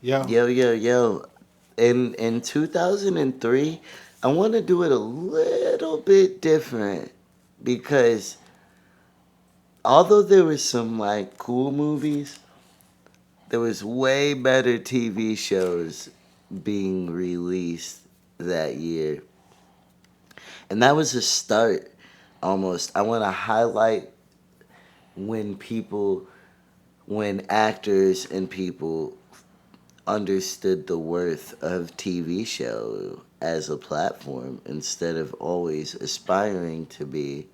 Yo. Yo, yo, yo. In 2003, I want to do it a little bit different because although there was some like cool movies, there was way better TV shows being released that year. And that was a start almost. I want to highlight when people when actors and people understood the worth of TV show as a platform instead of always aspiring to be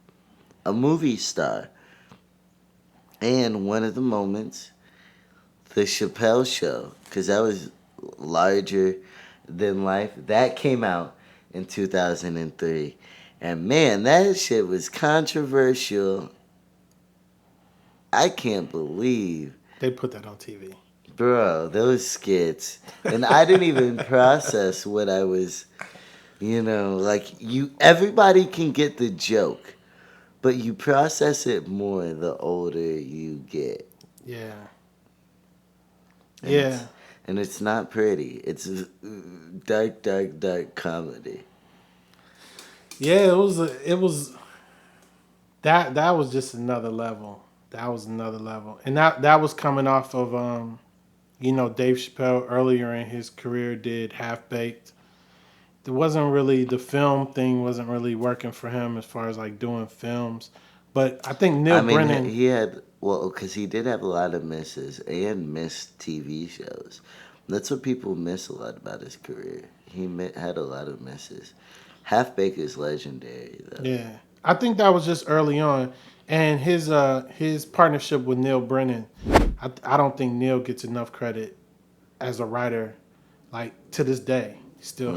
a movie star. And one of the moments, the Chappelle Show, because that was larger than life, that came out in 2003. And man, that shit was controversial. I can't believe, They put that on TV. bro, those skits. And I didn't even process what I was, like everybody can get the joke, but you process it more the older you get. Yeah. And Yeah. it's not pretty. It's dark, dark, dark comedy. Yeah, it was that was just another level. That was another level. And that was coming off of Dave Chappelle earlier in his career did Half Baked. There wasn't really the film thing wasn't really working for him as far as like doing films. But I think Neil I mean, Brennan. he had, well, because he did have a lot of misses and missed TV shows. That's what people miss a lot about his career. Had a lot of misses. Half Baked is legendary, though. Yeah, I think that was just early on, and his partnership with Neil Brennan. I don't think Neil gets enough credit as a writer. Like to this day, he still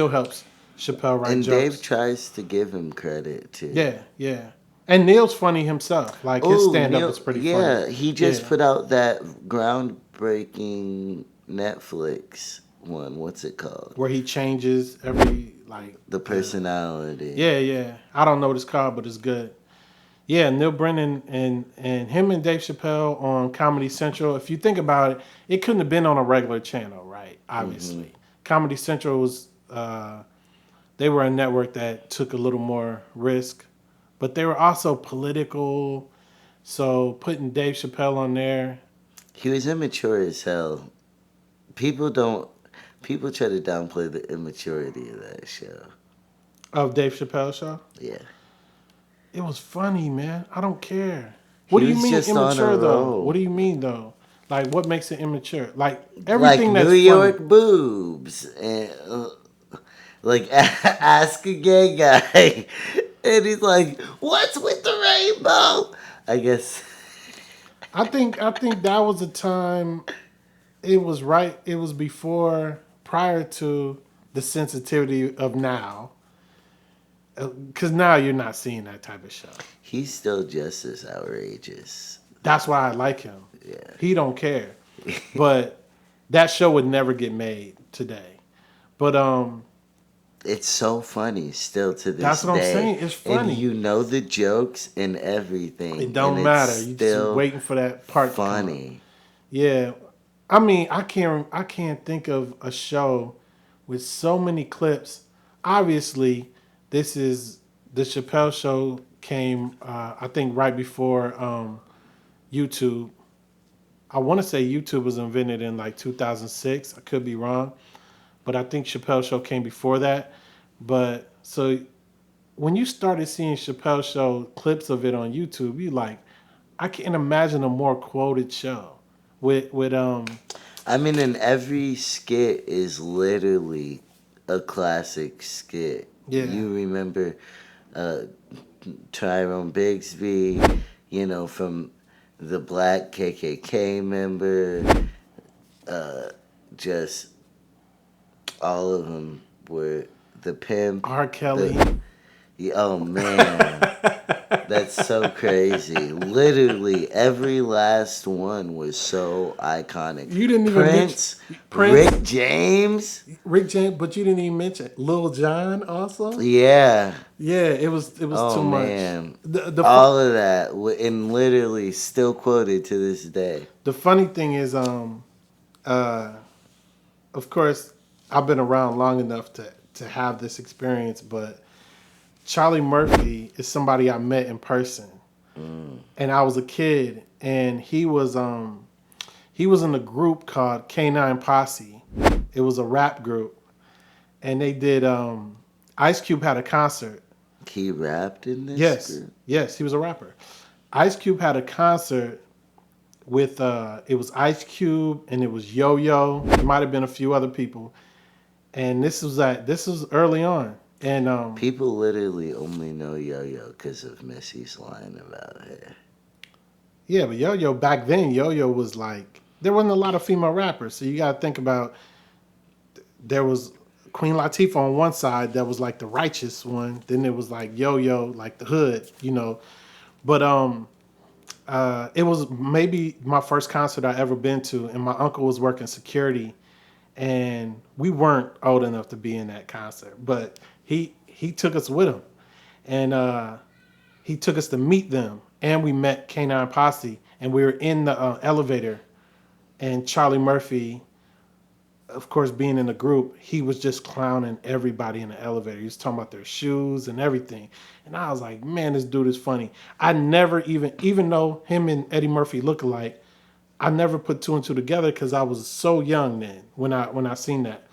helps Chappelle write And Dave jokes. tries to give him credit, too. Yeah, yeah, and Neil's funny himself. Like his Oh, stand up Neil, is pretty funny. yeah, he just Yeah, put out that groundbreaking Netflix one. What's it called? where he changes every like The personality. yeah, yeah. I don't know what it's called, but it's good. Yeah, Neil Brennan and him and Dave Chappelle on Comedy Central. If you think about it, it couldn't have been on a regular channel, right? Hmm. Obviously, Comedy Central was they were a network that took a little more risk, but they were also political. So putting Dave Chappelle on there, He was immature as hell. People don't. People try to downplay the immaturity of that show. of Dave Chappelle show, Yeah, it was funny, man. I don't care. What he do you was mean just on a immature though? What roll. do you mean though? Like what makes it immature? Like Like everything New that's funny. York boobs and like ask a gay guy, and he's like, "What's with the rainbow?" I guess. I think that was a time. It was right. It was before, prior to the sensitivity of now. Because now you're not seeing that type of show. He's still just as outrageous. That's why I like him. Yeah. He don't care. But that show would never get made today. But It's so funny still to this that's what I'm day. saying. It's And funny. you know the jokes and everything. It And don't it's matter. You just still waiting for that part to come up. funny. Yeah. I mean, I can't think of a show with so many clips. Obviously, this is the Chappelle show came I think right before YouTube. I want to say YouTube was invented in like 2006. I could be wrong, but I think Chappelle show came before that. But so when you started seeing Chappelle show clips of it on YouTube, you like I can't imagine a more quoted show with I mean, and every skit is literally a classic skit. yeah. You remember uh, Tyrone Bigsby, from the black KKK member. Just all of them were the pimp. R. Kelly. The Oh man, that's so crazy. Literally every last one was so iconic. You didn't even mention Prince, Prince, Rick James. Rick James, but you didn't even mention Lil Jon also. Yeah. Yeah, it was Oh too much. man. The All of that and literally still quoted to this day. the funny thing is of course, I've been around long enough to have this experience, but Charlie Murphy is somebody I met in person, and I was a kid, and he was in a group called Canine Posse. It was a rap group, and they did Ice Cube had a concert. He rapped in this Yes, group. yes, he was a rapper. Ice Cube had a concert with it was Ice Cube and it was Yo Yo. It might have been a few other people, and this was early on, and People literally only know Yo-Yo because of Missy's line about her. yeah, but Yo Yo back then, Yo Yo was like there wasn't a lot of female rappers, so you got to think about there was Queen Latifah on one side that was like the righteous one, then it was like Yo Yo like the hood, you know, but it was maybe my first concert I ever been to, and my uncle was working security, and we weren't old enough to be in that concert, but he took us with him, and he took us to meet them, and we met Canine Posse, and we were in the elevator, and Charlie Murphy, of course, being in the group, he was just clowning everybody in the elevator. He was talking about their shoes and everything. And I was like, man, this dude is funny. I never even though him and Eddie Murphy look alike, I never put two and two together because I was so young then when I seen that.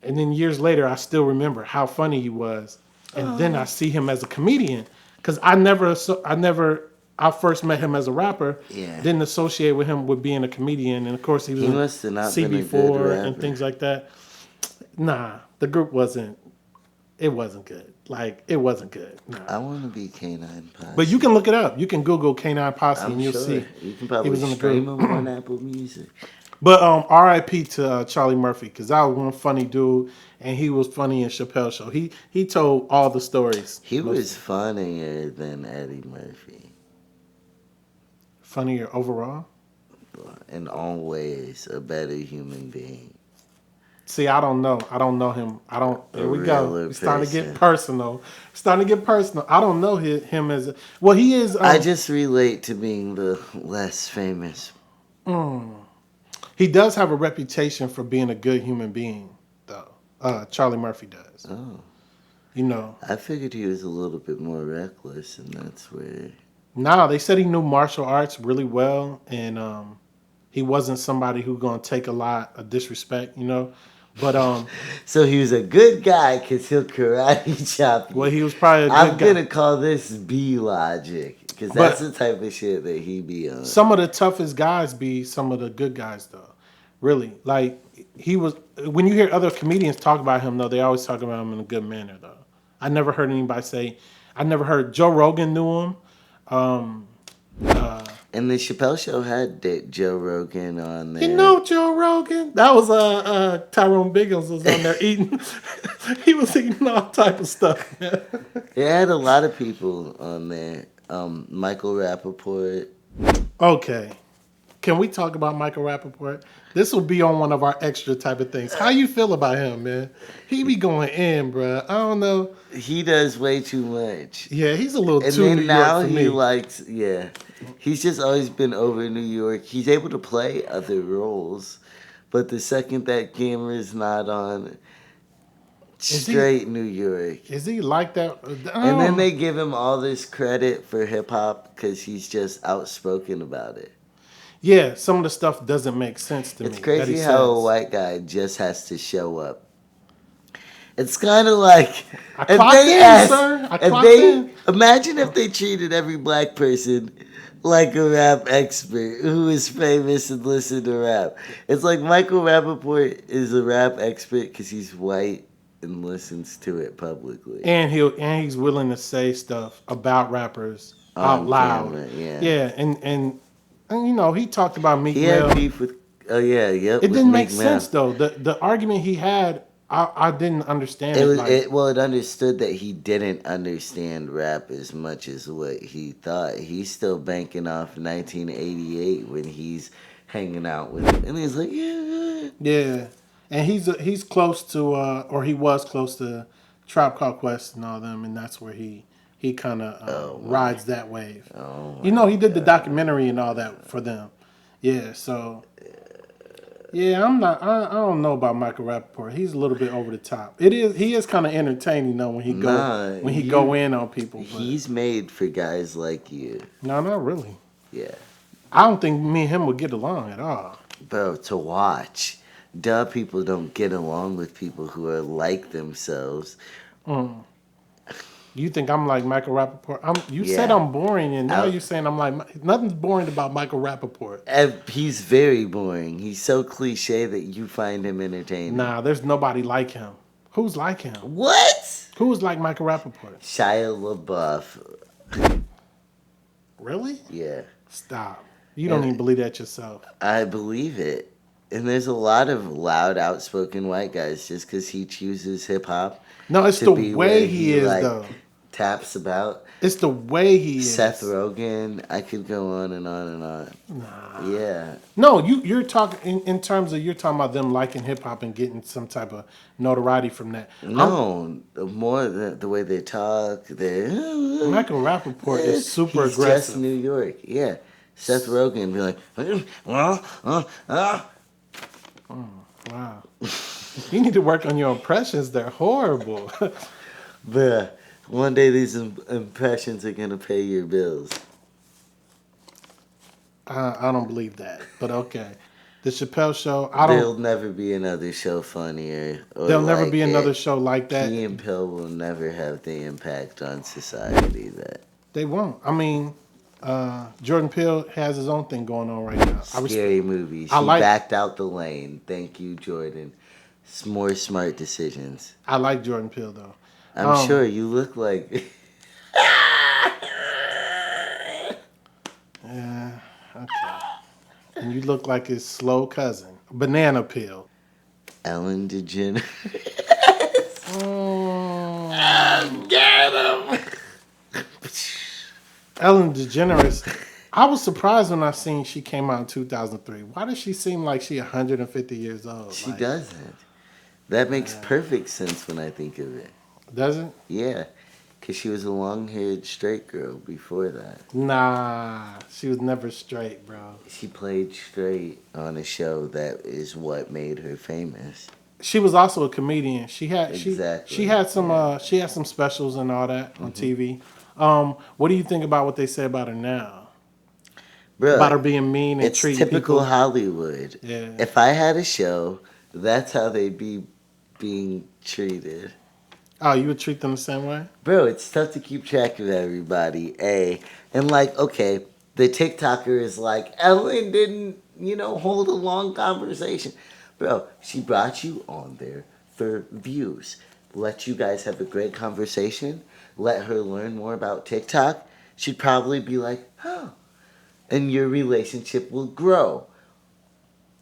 And then years later, I still remember how funny he was. And then I see him as a comedian because I first met him as a rapper, Yeah. didn't associate with him with being a comedian. And of course, he was He in must have not been a good CB4 rapper. and things like that. Nah, the group wasn't good. Like, it wasn't good. Nah. I want to be Canine Posse. But you can look it up. You can Google Canine Posse I'm and you'll sure. see. You can he probably was in the stream group. him on Apple Music. But R.I.P. to Charlie Murphy, because that was one funny dude, and he was funny in Chappelle Show. He told all the stories. He was funnier than Eddie Murphy. Funnier overall. In all ways, a better human being. See, I don't know. I don't know him. I don't. Here we go. realer It's starting to get person. personal. Starting to get personal. I don't know him as a, well. He is. I just relate to being the less famous. He does have a reputation for being a good human being, though. Charlie Murphy does. Oh, You know. I figured he was a little bit more reckless, and that's where. Nah, they said he knew martial arts really well, and he wasn't somebody who gonna take a lot of disrespect. You know. But So he was a good guy because he'll karate chop you. well, he was probably a good I'm guy. gonna call this B logic because that's the type of shit that he be on. Some of the toughest guys be some of the good guys, though. Really, like he was. When you hear other comedians talk about him, though, they always talk about him in a good manner, though. I never heard anybody say. I never heard Joe Rogan knew him. And the Chappelle Show had Joe Rogan on there. You know Joe Rogan? That was Tyrone Biggins was on there eating. He was eating all type of stuff. It had a lot of people on there. Michael Rapaport. Okay. Can we talk about Michael Rapaport? This will be on one of our extra type of things. How you feel about him, man? He be going in, bro. I don't know. He does way too much. Yeah, he's a little And too then New now York for he me. likes, yeah. He's just always been over New York. He's able to play other roles. But the second that camera's not on, straight New York. Is he like that? And then they give him all this credit for hip hop because he's just outspoken about it. Yeah, some of the stuff doesn't make sense to me. It's that crazy he how a says. white guy just has to show up. It's kind of like I clocked in, sir. I clocked in. Imagine if they treated every black person like a rap expert who is famous and listen to rap. It's like Michael Rapaport is a rap expert because he's white and listens to it publicly. And he's willing to say stuff about rappers out On loud. camera, yeah. Yeah, and you know, he talked about Meek He Mill. had beef with. Oh yeah, yep. It with didn't make Meek Mill. sense though. The argument he had, I didn't understand It it. was like, it understood that he didn't understand rap as much as what he thought. He's still banking off 1988 when he's hanging out with him, and he's like, yeah. yeah, and he's close to or he was close to Tribe Called Quest and all them, and that's where he kind of rides that wave. Oh, You know, he did the documentary and all that for them. Yeah, so Yeah, I'm not. I don't know about Michael Rapaport. He's a little bit over the top. It is. He is kind of entertaining though Nah, when he go in on people. But he's made for guys like you. no, not really. Yeah. I don't think me and him would get along at all. Bro, to watch. Duh, people don't get along with people who are like themselves. Mm. You think I'm like Michael Rapaport? You said Yeah. I'm boring, and now Out- you're saying I'm like nothing's boring about Michael Rapaport. He's very boring. He's so cliche that you find him entertaining. Nah, there's nobody like him. Who's like him? What? Who's like Michael Rapaport? Shia LaBeouf. Really? Yeah. Stop. You don't even believe that yourself. I believe it. And there's a lot of loud, outspoken white guys just because he chooses hip hop. No, it's to the be way where he is, like, though. Taps about. It's the way he is. Seth Rogen. I could go on and on and on. Nah. Yeah. No, you're talking in terms of you're talking about them liking hip hop and getting some type of notoriety from that. No, more the way they talk. Michael Rapaport is super he's aggressive. just New York. Yeah. Seth Rogen be like, Wow. You need to work on your impressions. They're horrible. bruh, one day these impressions are gonna pay your bills. I don't believe that, but okay. The Chappelle Show. There'll never be another show funnier. Or There'll never like be it. another show like that. Key and Peele will never have the impact on society that They won't. I mean, Jordan Peele has his own thing going on right now. scary movie. She backed out the lane. Thank you, Jordan. More smart decisions. I like Jordan Peele though. I'm sure you look like. Yeah. Okay. And you look like his slow cousin, Banana Peel. Ellen Degeneres. Get him. Ellen Degeneres. I was surprised when I seen she came out in 2003. Why does she seem like she 150 years old? She doesn't. That makes perfect sense when I think of it. Doesn't? Yeah. Because she was a long-haired straight girl before that. Nah, she was never straight, bro. She played straight on a show that is what made her famous. She was also a comedian. She had Exactly. she had some specials and all that on TV. What do you think about what they say about her now? Bruh, About her being mean and it's treating typical people. Hollywood. Yeah. If I had a show, that's how they'd be being treated. Oh, you would treat them the same way? Bro, it's tough to keep track of everybody, A. And like, okay, the TikToker is like, Ellen didn't, hold a long conversation. Bro, she brought you on there for views. Let you guys have a great conversation. Let her learn more about TikTok. She'd probably be like, oh. And your relationship will grow.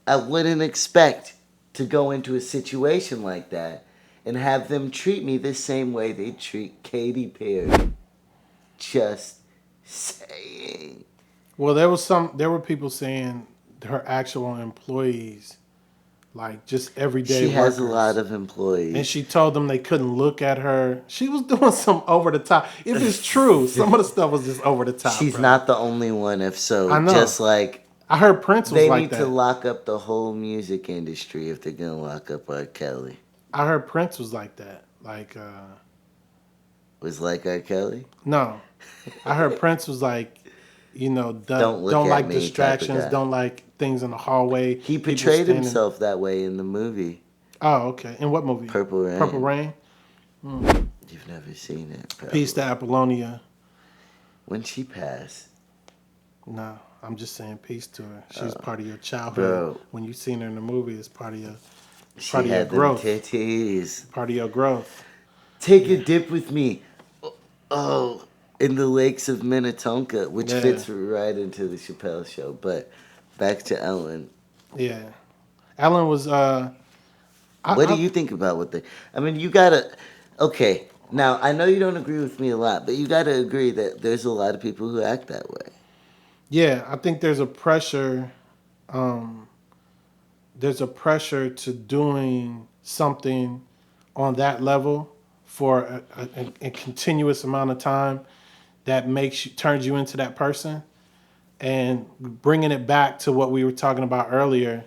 I wouldn't expect to go into a situation like that and have them treat me the same way they treat Katy Perry. Just saying. Well, there were people saying her actual employees, like just everyday She has workers. a lot of employees. And she told them they couldn't look at her. She was doing some over the top. If it's true, some of the stuff was just over the top. She's bro. not the only one, if so. I know. Just like I heard Prince was they like need that. to lock up the whole music industry if they're going to lock up R. Kelly. I heard Prince was like that. Like, Was like R. Kelly? no. I heard Prince was like, Don't look don't at like me type of distractions, guy. don't like things in the hallway. He people portrayed standing- himself that way in the movie. Oh, okay. In what movie? Purple Rain. Purple Rain. You've never seen it. Probably. Peace to Apollonia. When she passed. No, I'm just saying peace to her. She's part of your childhood. Bro. When you seen her in the movie, it's part of your She part of your had them growth. titties. Part of your growth. Take a dip with me. Oh, in the lakes of Minnetonka, which Yeah. fits right into the Chappelle Show. But back to Ellen. Yeah. Ellen was What do you think about what they... I mean, you gotta... Okay, now, I know you don't agree with me a lot, but you gotta agree that there's a lot of people who act that way. Yeah, I think there's a pressure. There's a pressure to doing something on that level for a continuous amount of time that turns you into that person, and bringing it back to what we were talking about earlier.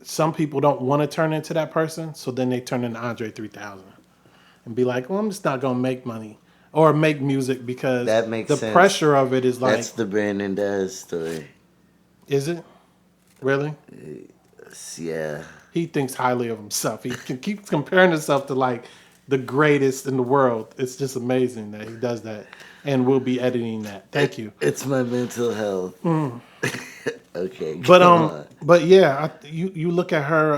some people don't want to turn into that person, so then they turn into Andre 3000 and be like, well, I'm just not gonna make money or make music because That makes the sense. pressure of it is like, That's the Brandon Daz story. is it really? Yeah. He thinks highly of himself. He can keep comparing himself to like the greatest in the world. It's just amazing that he does that, and we'll be editing that. Thank you. It's my mental health. Okay, But come on. but yeah, you look at her,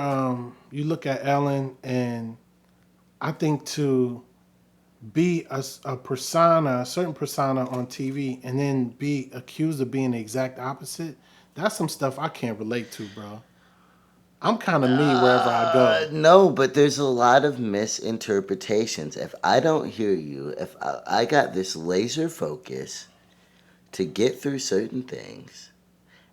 you look at Ellen, and I think to be a persona, a certain persona on TV, and then be accused of being the exact opposite, that's some stuff I can't relate to, bro. I'm kind of me wherever I go. No, but there's a lot of misinterpretations. If I don't hear you, if I got this laser focus to get through certain things,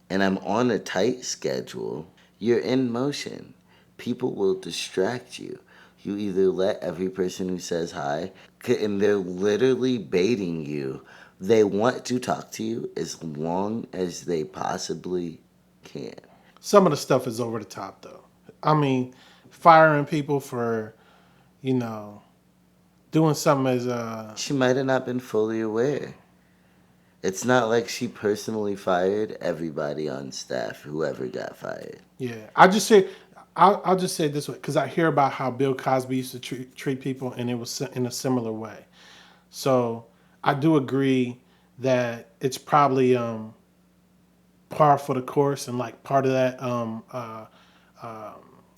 and I'm on a tight schedule, you're in motion. People will distract you. You either let every person who says hi, and they're literally baiting you. They want to talk to you as long as they possibly can. Some of the stuff is over the top, though. I mean, firing people for, you know, doing something as She might have not been fully aware. It's not like she personally fired everybody on staff, whoever got fired. yeah. I just say, I'll just say it this way because I hear about how Bill Cosby used to treat people, and it was in a similar way. So I do agree that it's probably par for the course, and like part of that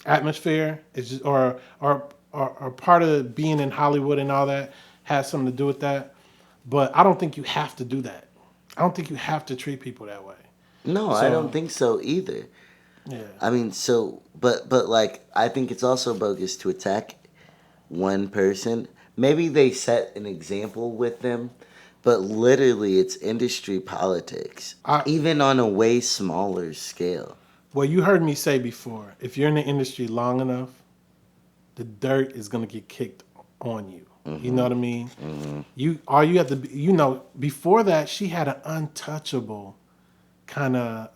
atmosphere is just, or part of being in Hollywood and all that has something to do with that. But I don't think you have to do that. I don't think you have to treat people that way. No, I don't So think so either. yeah, I mean, but like, I think it's also bogus to attack one person. Maybe they set an example with them, but literally it's industry politics, I even on a way smaller scale. well, you heard me say before, if you're in the industry long enough, the dirt is gonna get kicked on you. You know what I mean? You all you have to be, before that she had an untouchable kind of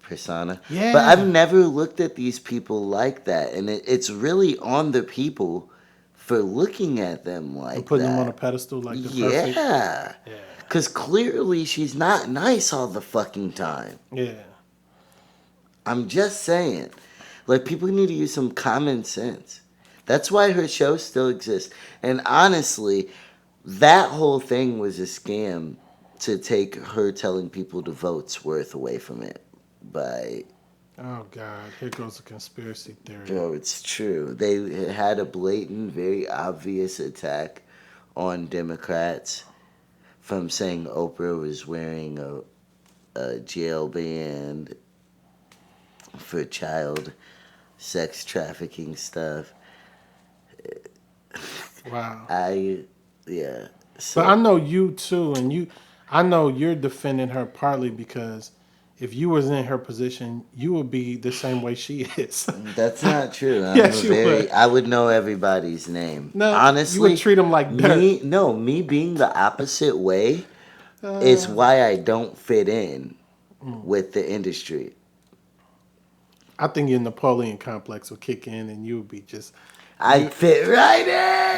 Persona. But I've yeah, never looked at these people like that, and it's really on the people for looking at them and like putting them on a that. pedestal like they're perfect. Yeah. Yeah. Because clearly she's not nice all the fucking time. Yeah. I'm just saying. Like, people need to use some common sense. That's why her show still exists. And honestly, that whole thing was a scam to take her telling people to vote's worth away from it. By, Oh God, here goes a conspiracy theory. bro, it's true. They had a blatant, very obvious attack on Democrats from saying Oprah was wearing a jail band for child sex trafficking stuff. Wow. Yeah. But I So know you too, and I know you're defending her partly because if you was in her position, you would be the same way she is. that's not true. Yes, you would. I would know everybody's name. No, you would Honestly, treat them like dirt. me being the opposite way is Uh, why I don't fit in with the industry. I think your Napoleon complex would kick in, and you would be just I you fit right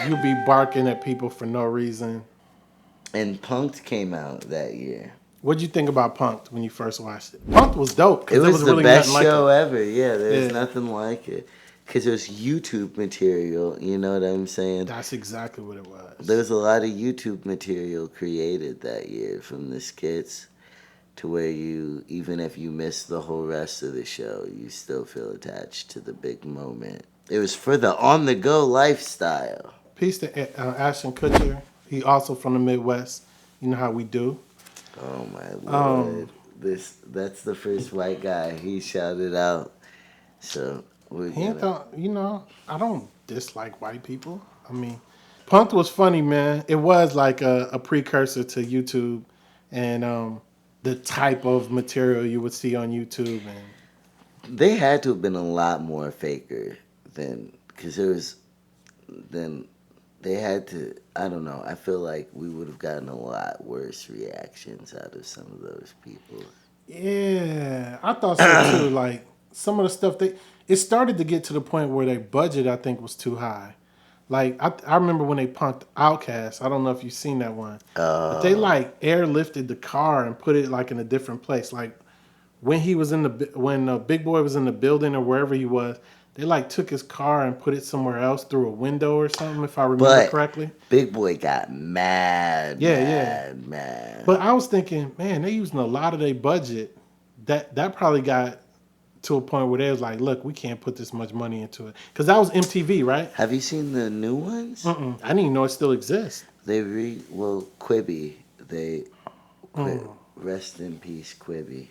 in. you'd be barking at people for no reason. And Punked came out that year. What'd you think about Punked when you first watched it? Punked was dope It because there was was the really best nothing like show it. ever. Yeah, there's Yeah. nothing like it. Because it was YouTube material. You know what I'm saying? That's exactly what it was. There was a lot of YouTube material created that year from the skits to where you, even if you miss the whole rest of the show, you still feel attached to the big moment. It was for the on the go lifestyle. Peace to Ashton Kutcher. He also from the Midwest. You know how we do. Oh my Um, lord. That's the first white guy he shouted out. So we're he ain't gonna I don't dislike white people. I mean, Punked was funny, man. It was like a precursor to YouTube and the type of material you would see on YouTube. And they had to have been a lot more faker than because there was then they had to. I don't know. I feel like we would have gotten a lot worse reactions out of some of those people. yeah, I thought so too. Like some of the stuff it started to get to the point where their budget, I think, was too high. Like I remember when they punked OutKast. I don't know if you've seen that one, but they like airlifted the car and put it like in a different place. Like when he was in when Big Boy was in the building or wherever he was, they like took his car and put it somewhere else through a window or something, if I remember But correctly. Big Boy got mad, Yeah, yeah. mad. But I was thinking, man, they using a lot of their budget. That probably got to a point where they was like, look, we can't put this much money into it, because that was MTV, right? Have you seen the new ones? Mm-mm. I didn't even know it still exists. Quibi. Rest in peace, Quibi.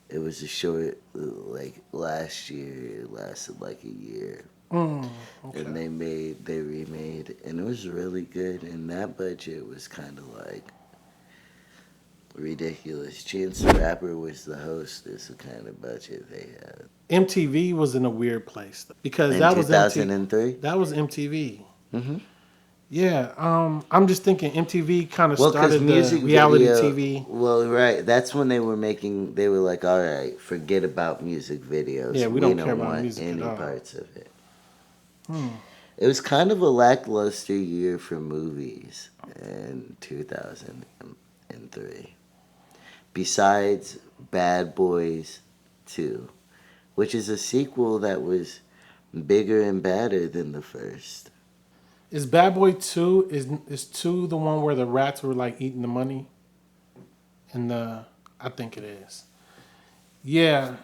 It was a short, like last year. It lasted like a year. Okay. And they remade, and it was really good. And that budget was kind of like ridiculous. Chance the Rapper was the host. That's the kind of budget they had. MTV was in a weird place because In that was 2003. That was MTV. Mm-hmm. Yeah, I'm just thinking MTV kind of Well, because started music the reality video, TV. well, right. That's when they were making. They were like, "All right, forget about music videos. Yeah, we don't care about music any at all." parts of it." It was kind of a lackluster year for movies in 2003. Besides Bad Boys 2, which is a sequel that was bigger and badder than the first. Is Bad Boy 2 is 2 the one where the rats were like eating the money? And I think it is. Yeah.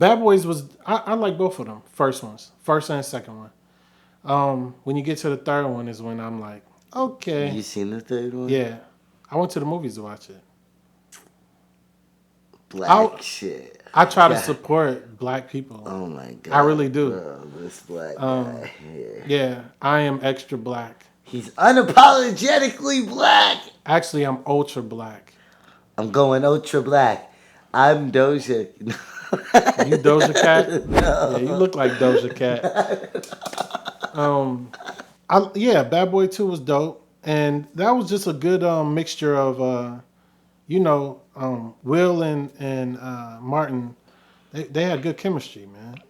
Bad Boys was I like both of them. First and second one. When you get to the third one is when I'm like, okay. You seen the third one? Yeah. I went to the movies to watch it. Black shit. I try to support black people. Oh my god. I really do. Bro, this black guy here. Yeah, I am extra black. He's unapologetically black. Actually, I'm ultra black. I'm going ultra black. I'm Doja. You Doja Cat? No. Yeah, you look like Doja Cat. Bad Boy 2 was dope. And that was just a good mixture of, Will and Martin. They had good chemistry, man.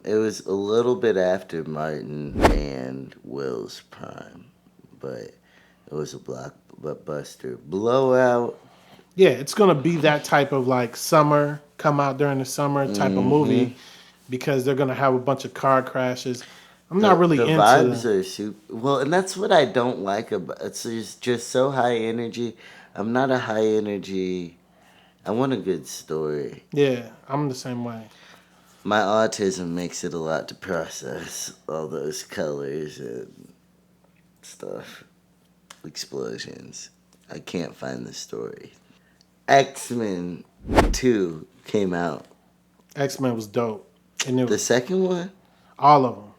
It was a little bit after Martin and Will's prime, but it was a blockbuster blowout. Yeah, it's gonna be that type of like summer, come out during the summer type of movie, because they're gonna have a bunch of car crashes. I'm not really the into vibes are super well, and that's what I don't like about it's just so high energy. I'm not a high energy. I want a good story. Yeah, I'm the same way. My autism makes it a lot to process all those colors and stuff. Explosions. I can't find the story. XMen 2 came out. XMen was dope. And The second one? all of them.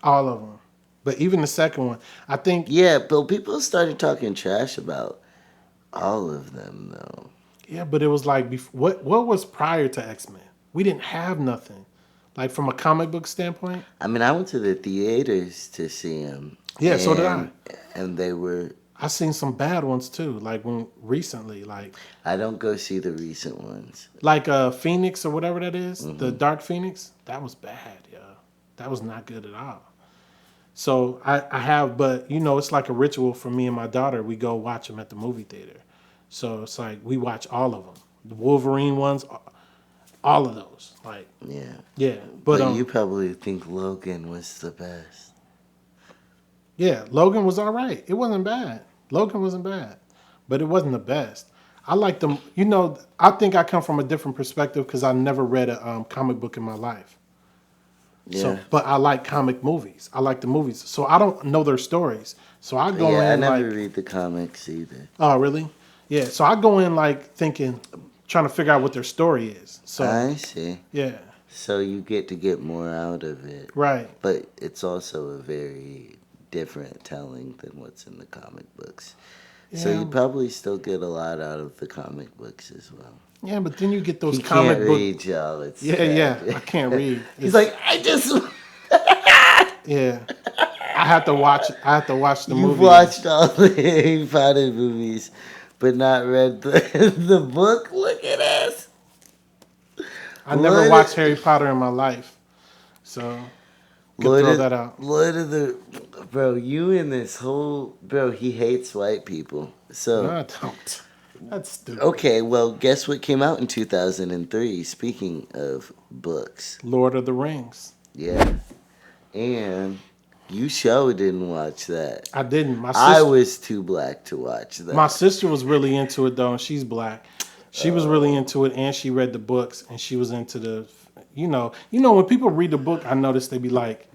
All of them. But even the second one, I think. Yeah, but people started talking trash about all of them, though. Yeah, but it was like, what was prior to X-Men? We didn't have nothing. Like from a comic book standpoint. I mean, I went to the theaters to see them. Yeah, so did I. And they were... I seen some bad ones too, like recently. Like I don't go see the recent ones. Like Phoenix or whatever that is, the Dark Phoenix. That was bad, yeah. That was not good at all. So I have, but it's like a ritual for me and my daughter. We go watch them at the movie theater. So it's like we watch all of them. The Wolverine ones, all of those. Like yeah. But you probably think Logan was the best. Yeah, Logan was all right. It wasn't bad. Logan wasn't bad, but it wasn't the best. I like them. I think I come from a different perspective because I never read a comic book in my life. Yeah. So, but I like comic movies. I like the movies. So I don't know their stories. So I go in I never like, read the comics either. Oh, really? Yeah. So I go in like thinking, trying to figure out what their story is. So I see. Yeah. So you get more out of it. Right. But it's also a very different telling than what's in the comic books. Yeah. So you probably still get a lot out of the comic books as well. Yeah, but then you get those he comic can't read, y'all. It's yeah. I can't read. He's like, I just. Yeah, I have to watch the movie. You've watched all the Harry Potter movies, but not read the book. Look at us. I never watched Harry Potter in my life, so throw that out. Lord of the, bro, you and this whole, bro, he hates white people. So No, I don't. That's stupid. okay, well, guess what came out in 2003? Speaking of books, Lord of the Rings. yeah, and you sure didn't watch that. I didn't. I was too black to watch that. My sister was really into it though, and she's black. She was really into it, and she read the books, and she was into the, you know, when people read the book, I notice they be like,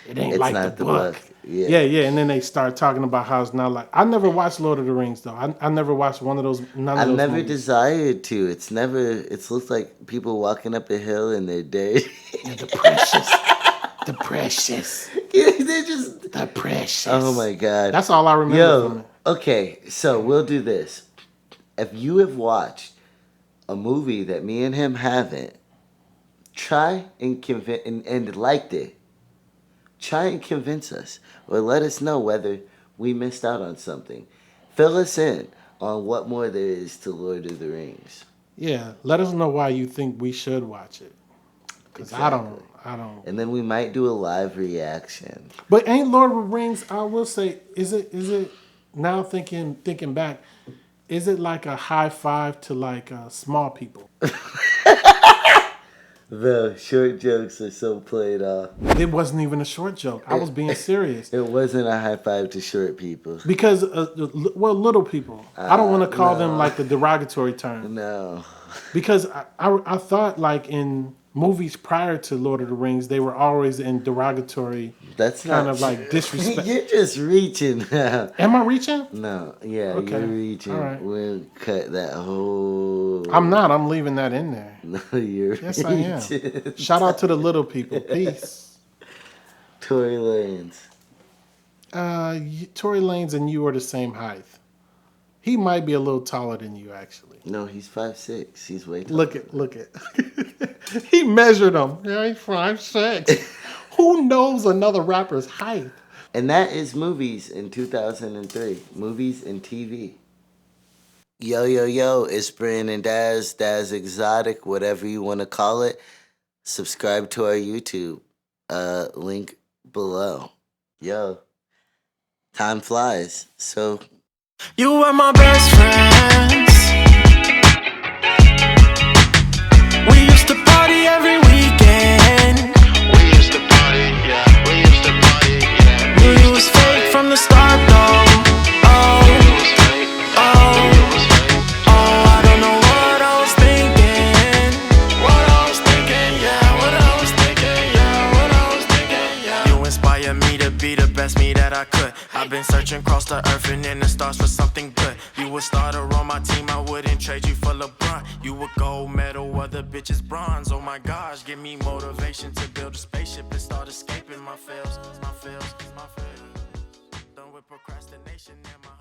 it ain't It's like not the book. Yeah. Yeah, and then they start talking about how it's not like. I never watched Lord of the Rings though. I never watched none of those. I never movies. desired to. It's never. It looks like people walking up a hill and they're dead. Yeah, the precious. They're just The precious. Oh my god. That's all I remember from it. Okay, so we'll do this. If you have watched a movie that me and him haven't, try and convince and liked it. Try and convince us, or let us know whether we missed out on something. Fill us in on what more there is to Lord of the Rings. Yeah, let us know why you think we should watch it. Because Exactly. I don't. And then we might do a live reaction. But ain't Lord of the Rings? I will say, is it? Now thinking back, is it like a high five to like small people? The short jokes are so played off. It wasn't even a short joke. I was being serious. It wasn't a high five to short people. Because, little people. I don't want to call them like the derogatory term. No. Because I thought like in movies prior to Lord of the Rings, they were always in derogatory, that's kind not of like disrespect. You're just reaching now. Am I reaching? No, yeah, Okay. you're reaching. All right. We'll cut that whole. I'm not. I'm leaving that in there. No, you're Yes, reaching. I am. Shout out to the little people. Peace. Tory Lanez. Tory Lanez and you are the same height. He might be a little taller than you, actually. No, he's 5'6". He's way taller. Look at. He measured him. Yeah, he's 5'6". Who knows another rapper's height? And that is movies in 2003. Movies and TV. Yo, it's Brandon Daz, Daz Exotic, whatever you want to call it. Subscribe to our YouTube. Link below. Yo, time flies. So you are my best friends. We used to party every weekend. We used to party, yeah. We used to party, yeah. Knew you was fake from the start, though. Oh, I don't know what I was thinking. You inspire me to be the best me that I could. I've been searching across the earth and in the stars for something good. You a starter on my team, I wouldn't trade you for LeBron. You a gold medal, other bitches bronze. Oh my gosh, give me motivation to build a spaceship and start escaping my fails. Done with procrastination and my